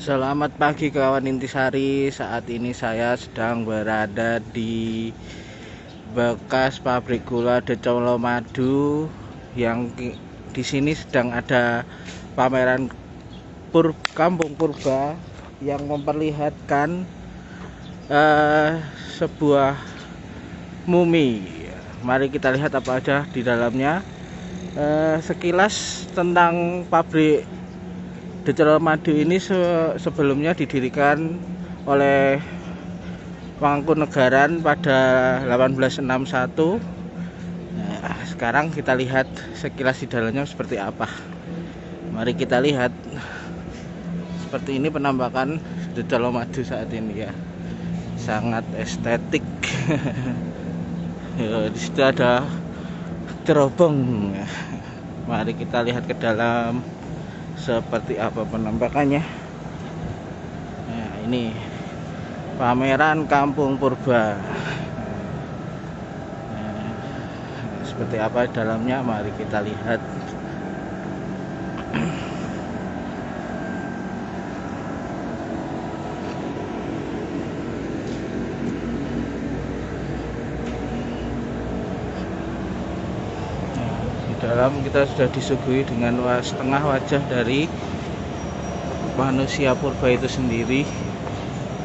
Selamat pagi kawan intisari. Saat ini saya sedang berada di bekas pabrik gula De Colomadu yang di sini sedang ada pameran kampung purba yang memperlihatkan sebuah mumi. Mari kita lihat apa aja di dalamnya. Sekilas tentang pabrik De Colomadu ini sebelumnya didirikan oleh Mangkunegaran pada 1861. Nah, sekarang kita lihat sekilas di dalamnya seperti apa. Mari kita lihat. Seperti ini penampakan De Colomadu saat ini ya. Sangat estetik. Di situ ada cerobong. Mari kita lihat ke dalam seperti apa penampakannya. Nah, ini pameran kampung purba. Nah, seperti apa dalamnya, mari kita lihat. Dalam kita sudah disuguhi dengan setengah wajah dari manusia purba itu sendiri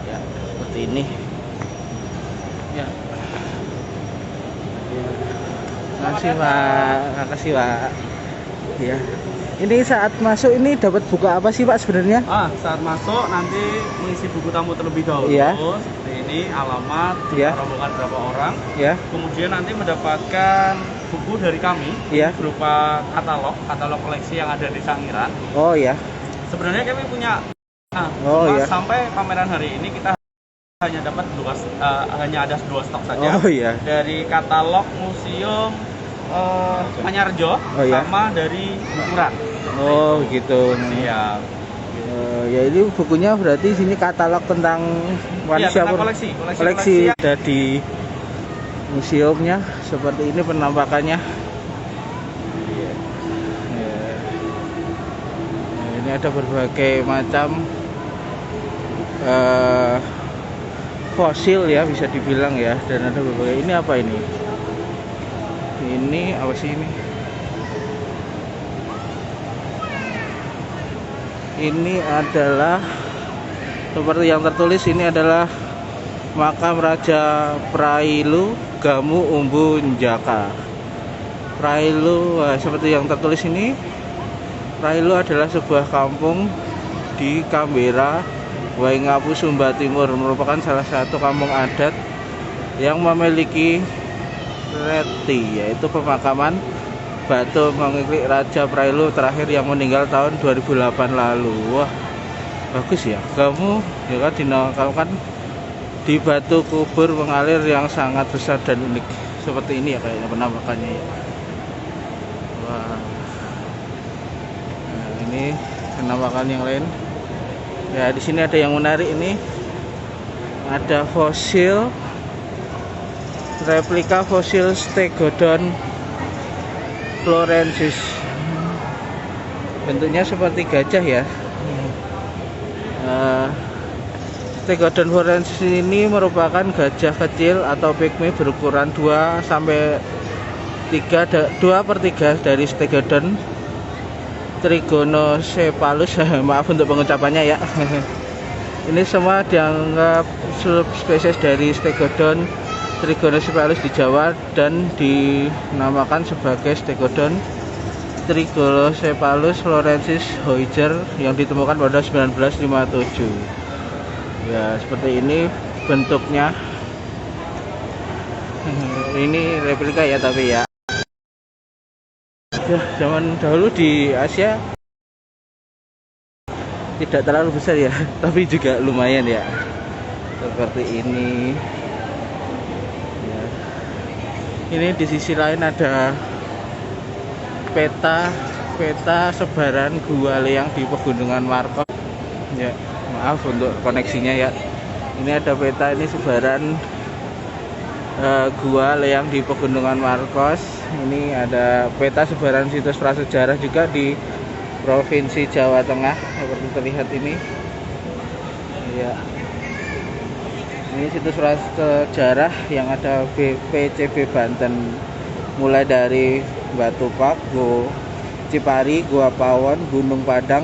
ya, seperti ini ya. Makasih Pak, makasih Pak ya. Ini saat masuk ini dapat buka apa sih Pak sebenarnya? Saat masuk nanti mengisi buku tamu terlebih dahulu ya. Seperti ini, alamat, ya. rombongan berapa orang ya. Kemudian nanti mendapatkan buku dari kami ya. berupa katalog koleksi yang ada di Sangiran. Oh ya. Sebenarnya kami punya sampai pameran hari ini kita hanya dapat hanya ada 2 stok saja. Dari katalog museum Manyarjo sama dari Bukuran. Gitu. Iya. Ya ini bukunya berarti sini katalog tentang manusia koleksi ada di museumnya. Seperti ini penampakannya. Ini ada berbagai macam fosil ya, bisa dibilang ya, dan ada berbagai. Ini apa ini? Ini apa sih ini? Ini adalah seperti yang tertulis, ini adalah makam Raja Prailu Gamu Umbu Njaka. Prailu, seperti yang tertulis ini, Prailu adalah sebuah kampung di Kambera, Waingapu, Sumba Timur, merupakan salah satu kampung adat yang memiliki reti, yaitu pemakaman batu mengiklik Raja Prailu terakhir yang meninggal tahun 2008 lalu. Wah, bagus ya. Kamu ya kan dinakalkan di batu kubur mengalir yang sangat besar dan unik. Seperti ini ya kayaknya penampakannya ya. Wah. Nah, ini penampakan yang lain. Ya, di sini ada yang menarik ini. Ada fosil, replika fosil Stegodon florensis. Bentuknya seperti gajah ya. Stegodon florensis ini merupakan gajah kecil atau pygmy berukuran 2/3 dari Stegodon trigonocephalus. Maaf untuk pengucapannya ya. Ini semua dianggap subspesies dari Stegodon trigonocephalus di Jawa dan dinamakan sebagai Stegodon trigonocephalus florensis Hooijer yang ditemukan pada 1957. Ya, seperti ini bentuknya. Ini replika ya, tapi ya. Zaman dahulu di Asia tidak terlalu besar ya, tapi juga lumayan ya. Seperti ini. Ya. Ini di sisi lain ada peta sebaran gua Leyang di Pegunungan Markos. Ya, maaf untuk koneksinya ya. Ini ada peta, ini sebaran gua Leyang di Pegunungan Markos. Ini ada peta sebaran situs prasejarah juga di Provinsi Jawa Tengah seperti terlihat ini. Ya, ini situs sejarah yang ada PCB Banten, mulai dari Batu Pak, Cipari, Gua Pawon, Gunung Padang,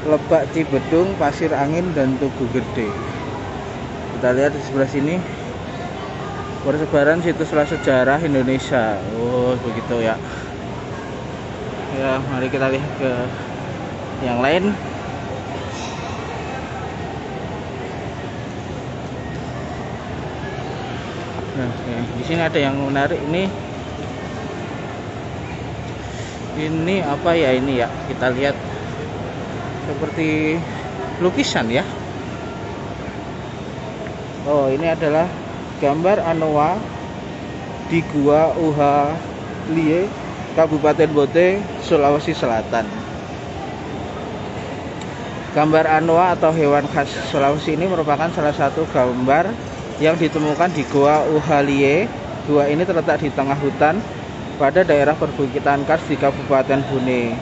Lebak Cibedung, Pasir Angin, dan Tugu Gede. Kita lihat di sebelah sini persebaran situs sejarah Indonesia. Oh, begitu ya. Ya, mari kita lihat ke yang lain. Nah, di sini ada yang menarik ini. Ini apa ya ini ya? Kita lihat seperti lukisan ya. Oh, ini adalah gambar anoa di Gua Uhalie, Kabupaten Bote, Sulawesi Selatan. Gambar anoa atau hewan khas Sulawesi ini merupakan salah satu gambar yang ditemukan di Gua Uhalie. Gua ini terletak di tengah hutan pada daerah perbukitan kars di Kabupaten Bone.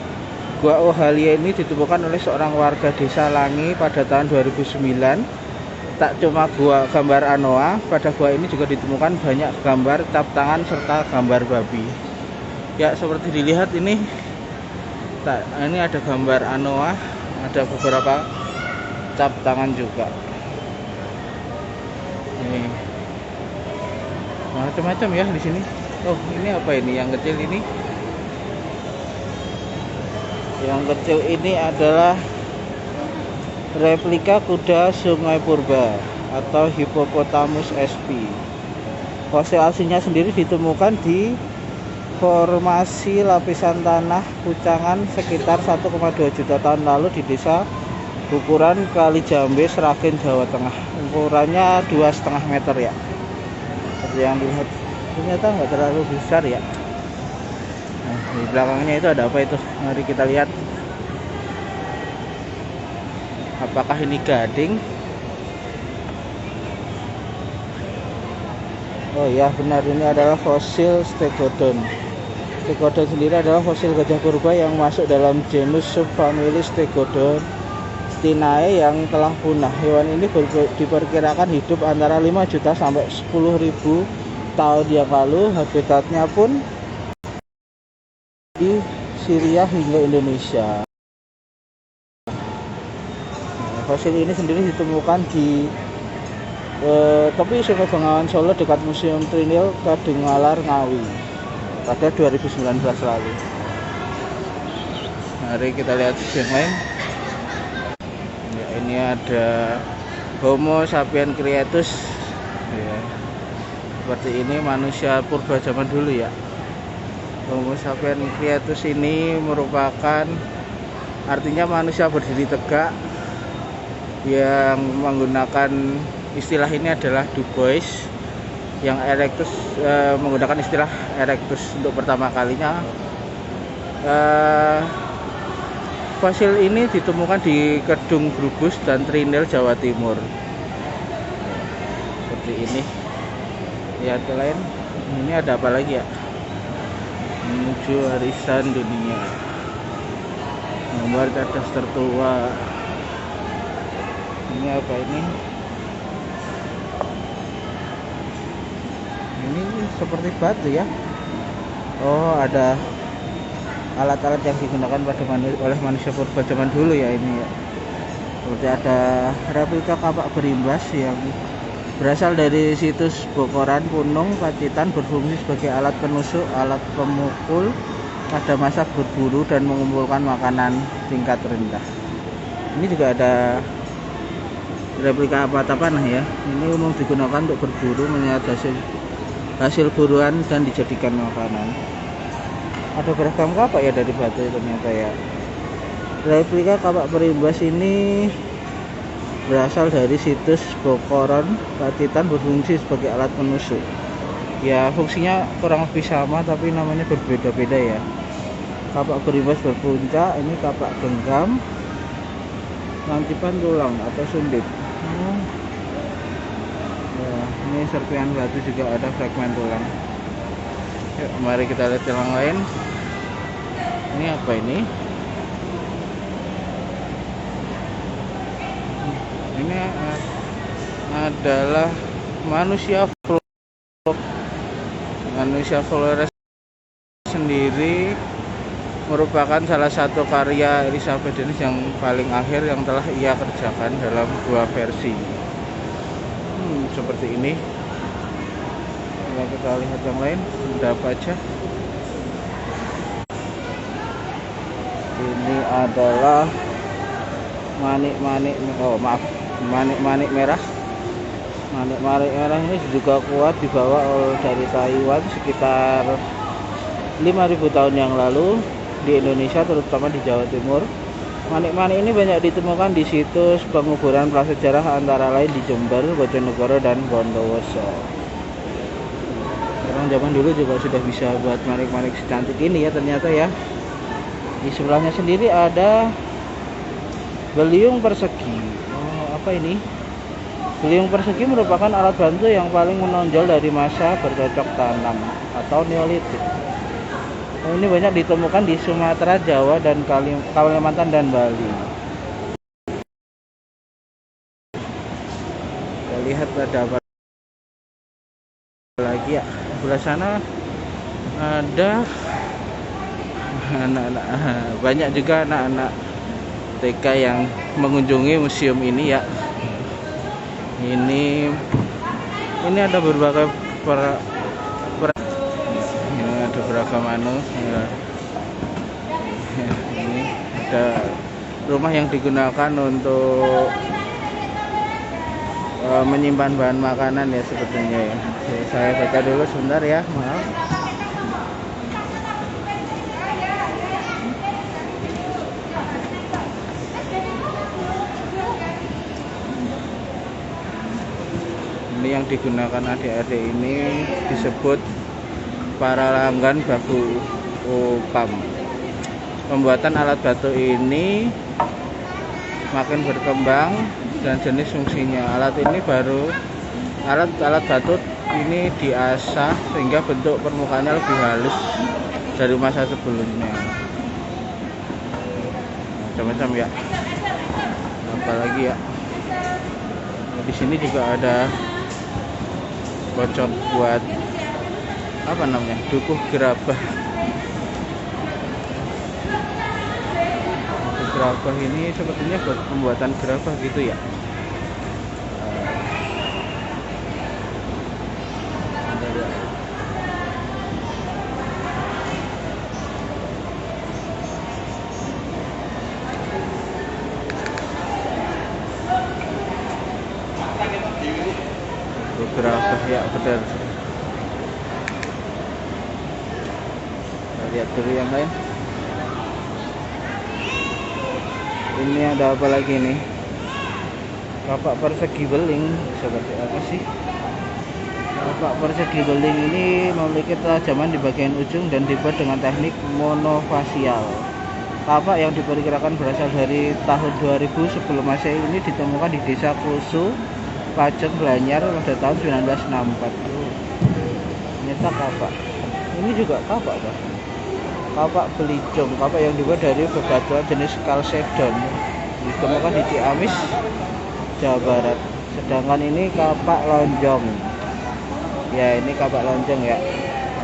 Gua Uhalie ini ditemukan oleh seorang warga desa Langi pada tahun 2009. Tak cuma gambar anoa, pada gua ini juga ditemukan banyak gambar cap tangan serta gambar babi. Ya, seperti dilihat ini ada gambar anoa, ada beberapa cap tangan juga. Ini macam-macam ya di sini. Oh, ini apa ini? Yang kecil ini? Yang kecil ini adalah replika kuda Sungai Purba atau Hippopotamus sp. Fosil aslinya sendiri ditemukan di formasi lapisan tanah Pucangan sekitar 1,2 juta tahun lalu di desa Bukuran, Kalijambe, Sragen, Jawa Tengah. Ukurannya 2,5 meter ya. Seperti yang dilihat, ternyata nggak terlalu besar ya. Nah, di belakangnya itu ada apa itu? Mari kita lihat. Apakah ini gading? Oh ya, benar, ini adalah fosil Stegodon. Stegodon sendiri adalah fosil gajah purba yang masuk dalam genus subfamili Stegodon Stinae yang telah punah. Hewan ini diperkirakan hidup antara 5 juta sampai 10.000 tahun yang lalu. Habitatnya pun di Syria hingga Indonesia. Fosil ini sendiri ditemukan di tepi Sungai Bengawan Solo dekat Museum Trinil Kadungwalar Ngawi pada 2019 lalu. Mari kita lihat yang lain. Ya, ini ada Homo sapiens creatus. Ya, seperti ini manusia purba zaman dulu ya. Homo sapiens creatus ini merupakan artinya manusia berdiri tegak. Yang menggunakan istilah ini adalah Du Bois yang erectus, menggunakan istilah erectus untuk pertama kalinya. Fosil ini ditemukan di Kedung Brubus dan Trinil, Jawa Timur. Seperti ini. Lihat ke lain. Ini ada apa lagi ya? Menuju warisan dunia. Gambar cadas tertua. Ini apa ini? Ini seperti batu ya. Oh, ada alat-alat yang digunakan oleh manusia purba zaman dulu ya ini ya. Seperti ada replika kapak berimbas yang berasal dari situs Bokoran, Punung, Pacitan, berfungsi sebagai alat penusuk, alat pemukul pada masa berburu dan mengumpulkan makanan tingkat rendah. Ini juga ada replika mata panah ya. Ini umum digunakan untuk berburu, melihat hasil buruan dan dijadikan makanan. Ada beragam kapak ya dari batu ternyata ya. Replika kapak berimbas ini berasal dari situs Bokoran, Pacitan, berfungsi sebagai alat penusuk. Ya, fungsinya kurang lebih sama tapi namanya berbeda-beda ya. Kapak berimbas berpuncak, ini kapak genggam, lantipan tulang atau sundit. Ya, ini serpihan batu juga ada fragmen tulang. Yuk, mari kita lihat yang lain. Ini apa ini? Ini Ini adalah manusia Flores sendiri merupakan salah satu karya Elizabeth Dennis yang paling akhir yang telah ia kerjakan dalam 2 versi. Seperti ini. Kalau kita lihat yang lain, ada apa aja? Ini adalah manik-manik merah. Manik-manik merah ini juga kuat dibawa dari Taiwan sekitar 5.000 tahun yang lalu di Indonesia, terutama di Jawa Timur. Manik-manik ini banyak ditemukan di situs penguburan prasejarah antara lain di Jember, Bojonegoro, dan Bondowoso. Orang zaman dulu juga sudah bisa buat manik-manik secantik ini ya ternyata ya. Di sebelahnya sendiri ada beliung persegi. Apa ini? Beliung persegi merupakan alat bantu yang paling menonjol dari masa bercocok tanam atau Neolitik. Ini banyak ditemukan di Sumatera, Jawa, dan Kalimantan dan Bali. Kita lihat ada apa lagi ya. Sebelah sana ada anak-anak, banyak juga anak-anak TK yang mengunjungi museum ini ya. Ini ada berbagai ada beragam ya. Ini ada rumah yang digunakan untuk menyimpan bahan makanan ya sebetulnya ya. Saya baca dulu sebentar ya, maaf. Ini yang digunakan adik-adik ini disebut para langgan baku upam. Pembuatan alat batu ini makin berkembang dan jenis fungsinya. Alat batu ini diasah sehingga bentuk permukaannya lebih halus dari masa sebelumnya. Macam-macam ya. Apalagi ya. Di sini juga ada bocor buat apa namanya, dukuh gerabah. Gerabah ini sepertinya buat pembuatan gerabah gitu ya. Gerabah ya, benar. Lihat dulu yang lain. Ini ada apa lagi nih? Kapak persegi beling. Seperti apa sih? Kapak persegi beling ini memiliki tajaman di bagian ujung dan dibuat dengan teknik monofasial. Kapak yang diperkirakan berasal dari tahun 2000 sebelum Masehi ini ditemukan di Desa Klusu, Pajeng, Blanyar pada tahun 1964. Ternyata kapak. Ini juga kapak kan? Kapak belijong, kapak yang dibuat dari bebatuan jenis kalsedon, ditemukan di Ciamis, Jawa Barat. Sedangkan ini kapak lonjong. Ya, ini kapak lonjong ya.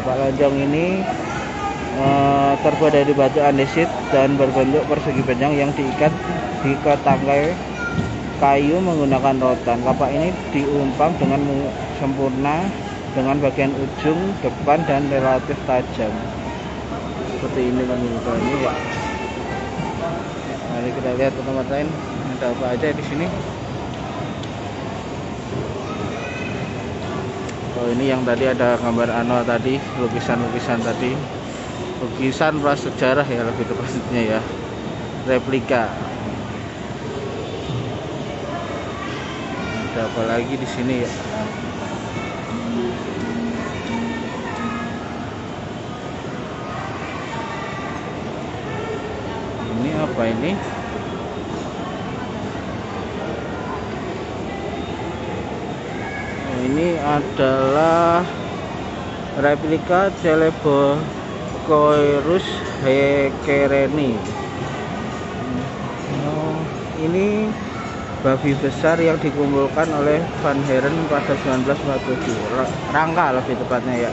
Kapak lonjong ini terbuat dari batu andesit dan berbentuk persegi panjang yang diikat di ketangkai kayu menggunakan rotan. Kapak ini diumpam dengan sempurna dengan bagian ujung depan dan relatif tajam. Seperti ini ini ya. Mari kita lihat ke tempat lain. Ada apa aja di sini? Oh, ini yang tadi ada gambar Anwar tadi, lukisan-lukisan tadi. Lukisan prasejarah ya lebih tepatnya ya. Replika. Ada apa lagi di sini ya? Ini apa ini? Ini adalah replika Celebocoerus hekereni. Ini babi besar yang dikumpulkan oleh Van Heeren pada 1947, rangka lebih tepatnya ya.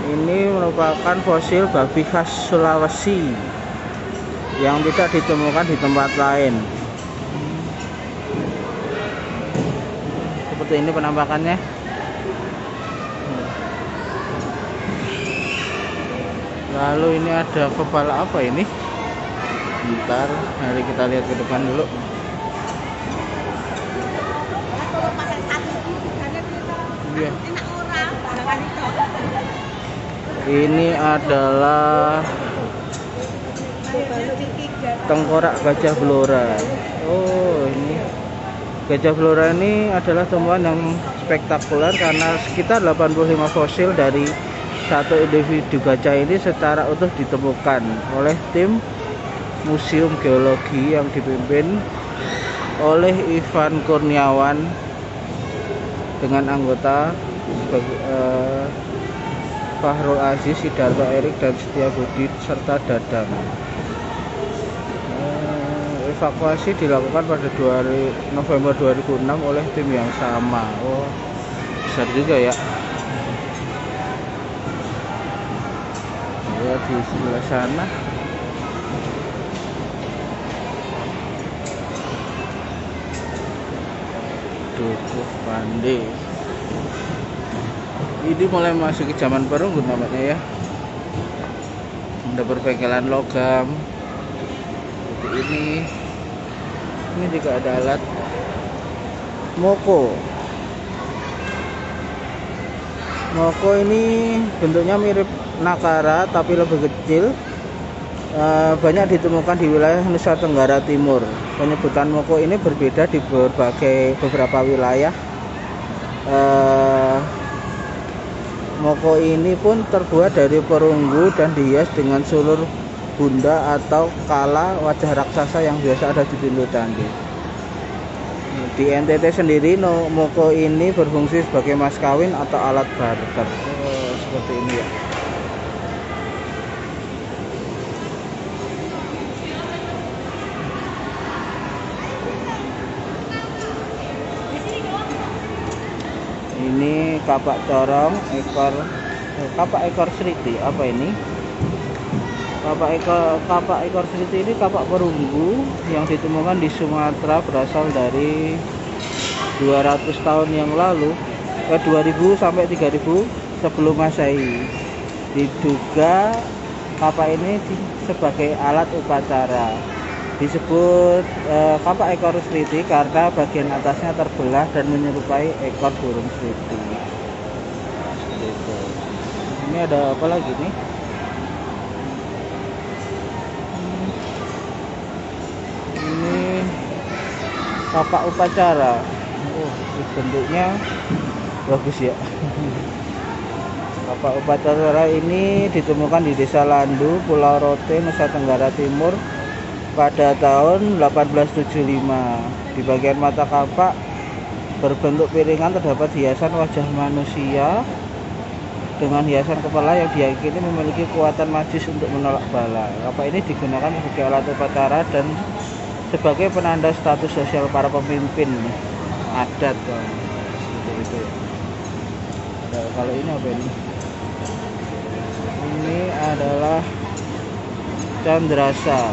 Ini merupakan fosil babi khas Sulawesi yang tidak ditemukan di tempat lain. Seperti ini penampakannya. Lalu ini ada kepala apa ini? Bentar, mari kita lihat ke depan dulu. Iya. Ini adalah tengkorak gajah blora. Oh, ini gajah blora ini adalah temuan yang spektakuler karena sekitar 85 fosil dari satu individu gajah ini secara utuh ditemukan oleh tim Museum Geologi yang dipimpin oleh Ivan Kurniawan dengan anggota Fahrul Aziz, Sidarto Erik, dan Setiabudi serta Dadang. Evakuasi dilakukan pada November 2006 oleh tim yang sama. Oh, besar juga ya. Ya, di sebelah sana Dukuh Pande. Ini mulai masuk ke zaman perunggu namanya ya. Ada perbengkelan logam seperti ini juga ada alat moko. Moko ini bentuknya mirip nakara tapi lebih kecil. Banyak ditemukan di wilayah Nusa Tenggara Timur. Penyebutan moko ini berbeda di beberapa wilayah. Moko ini pun terbuat dari perunggu dan dihias dengan sulur bunda atau kala wajah raksasa yang biasa ada di pintu candi. Di NTT sendiri moko ini berfungsi sebagai mas kawin atau alat barter. Seperti ini ya. Ini kapak corong kapak ekor seriti. Apa ini? Kapak ekor seriti ini kapak perunggu yang ditemukan di Sumatera, berasal dari 200 tahun yang lalu, 2000 sampai 3000 sebelum Masehi. Diduga kapak ini sebagai alat upacara. Disebut kapak ekor seriti karena bagian atasnya terbelah dan menyerupai ekor burung seriti. Gitu. Ini ada apa lagi nih? Ini kapak upacara. Oh, bentuknya bagus ya. Kapak upacara ini ditemukan di Desa Landu, Pulau Rote, Nusa Tenggara Timur pada tahun 1875. Di bagian mata kapak berbentuk piringan terdapat hiasan wajah manusia dengan hiasan kepala yang diyakini memiliki kekuatan magis untuk menolak bala. Kapak ini digunakan sebagai alat upacara dan sebagai penanda status sosial para pemimpin adat. Itu. Nah, kalau ini apa ini? Ini adalah candrasa.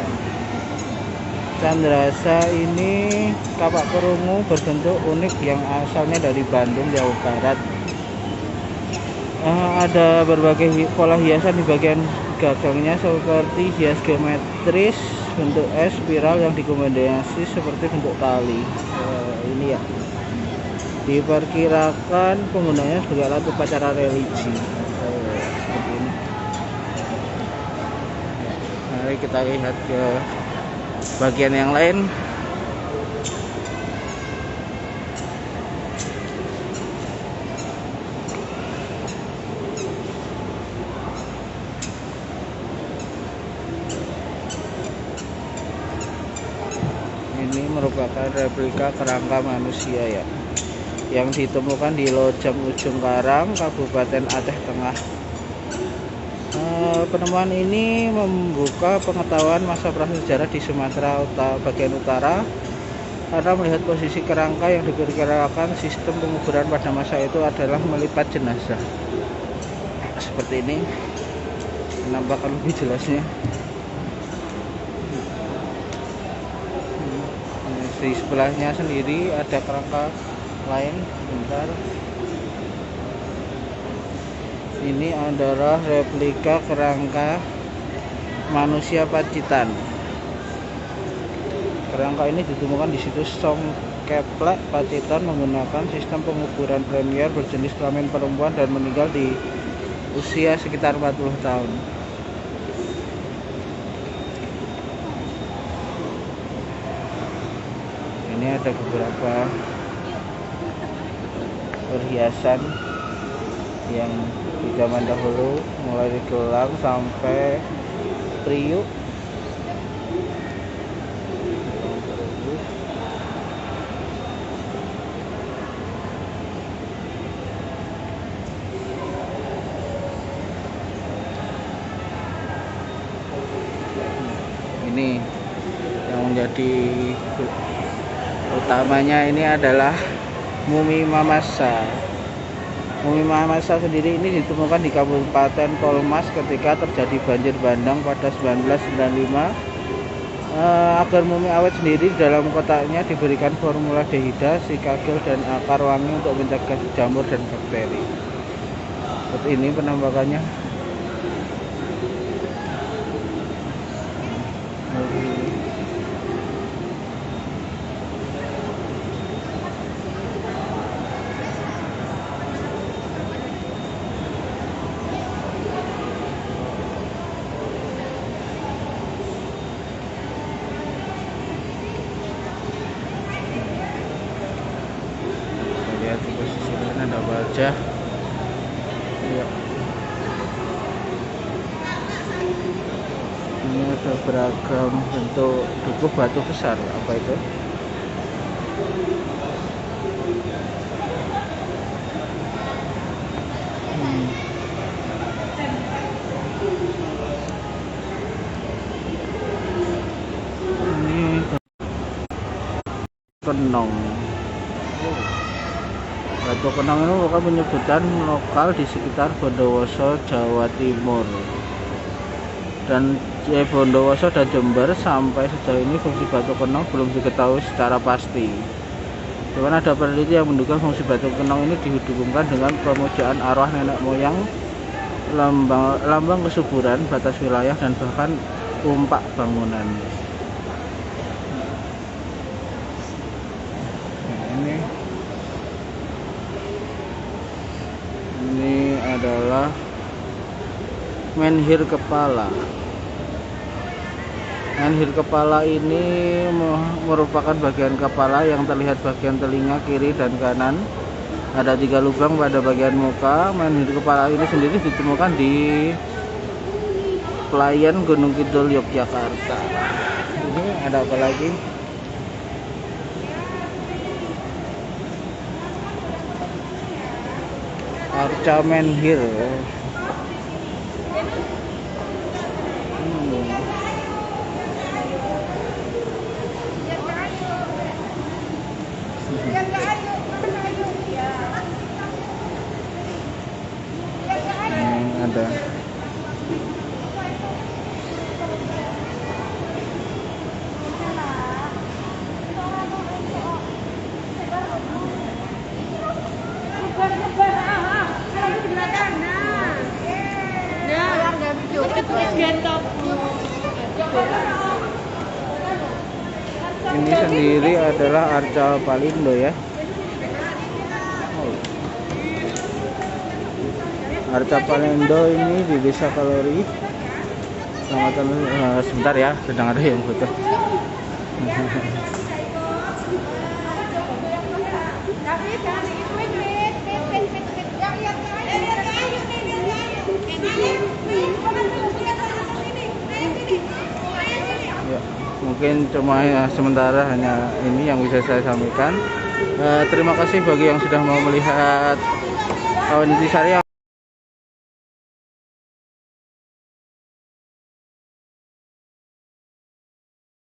Candrasa ini kapak perunggu berbentuk unik yang asalnya dari Bandung, Jawa Barat. Ada berbagai pola hiasan di bagian gagangnya seperti hias geometris, bentuk S, spiral yang dikombinasi seperti bentuk tali. Ini ya. Diperkirakan penggunanya sebagai alat upacara religi. Seperti ini. Mari kita lihat ke bagian yang lain. Ini merupakan replika kerangka manusia ya, yang ditemukan di Lojam Ujung Karang, Kabupaten Aceh Tengah. Penemuan ini membuka pengetahuan masa prasejarah di Sumatera bagian utara karena melihat posisi kerangka yang diperkirakan sistem penguburan pada masa itu adalah melipat jenazah. Seperti ini menampakkan lebih jelasnya. Di sebelahnya sendiri ada kerangka lain. Bentar. Ini adalah replika kerangka manusia Pacitan. Kerangka ini ditemukan di situs Songkeplek, Pacitan, menggunakan sistem penguburan premier berjenis kelamin perempuan dan meninggal di usia sekitar 40 tahun. Ini ada beberapa perhiasan yang di zaman dahulu, mulai dari gelang sampai priuk. Ini yang menjadi utamanya ini adalah mumi Mamasa. Mumi Mamasa sendiri ini ditemukan di Kabupaten Polmas ketika terjadi banjir bandang pada 1995. Agar mumi awet sendiri di dalam kotaknya diberikan formula dehida, sikagel, dan akar wangi untuk mencegah jamur dan bakteri. Seperti ini penampakannya. Lihat di posisi lain ada wajah. Ya. Ini ada beragam bentuk dukuh batu besar. Apa itu? Ini kenong. Batu Kenong ini merupakan penyebutan lokal di sekitar Bondowoso, Jawa Timur. Dan Bondowoso dan Jember sampai sejauh ini fungsi Batu Kenong belum diketahui secara pasti. Cuman ada peneliti yang menduga fungsi Batu Kenong ini dihubungkan dengan pemujaan arwah nenek moyang, lambang kesuburan, batas wilayah, dan bahkan umpak bangunan. Ini adalah menhir kepala. Menhir kepala ini merupakan bagian kepala yang terlihat bagian telinga kiri dan kanan. Ada 3 lubang pada bagian muka. Menhir kepala ini sendiri ditemukan di Pelayan, Gunung Kidul, Yogyakarta. Ini ada apa lagi? Arca menhir. Ada. Ini sendiri adalah Arca Palindo ya. Arca Palindo ini di Desa Kalori, Kecamatan. Sebentar ya, sedang ada yang foto. Ya, mungkin cuma sementara hanya ini yang bisa saya sampaikan. Terima kasih bagi yang sudah mau melihat Kawan Intisari.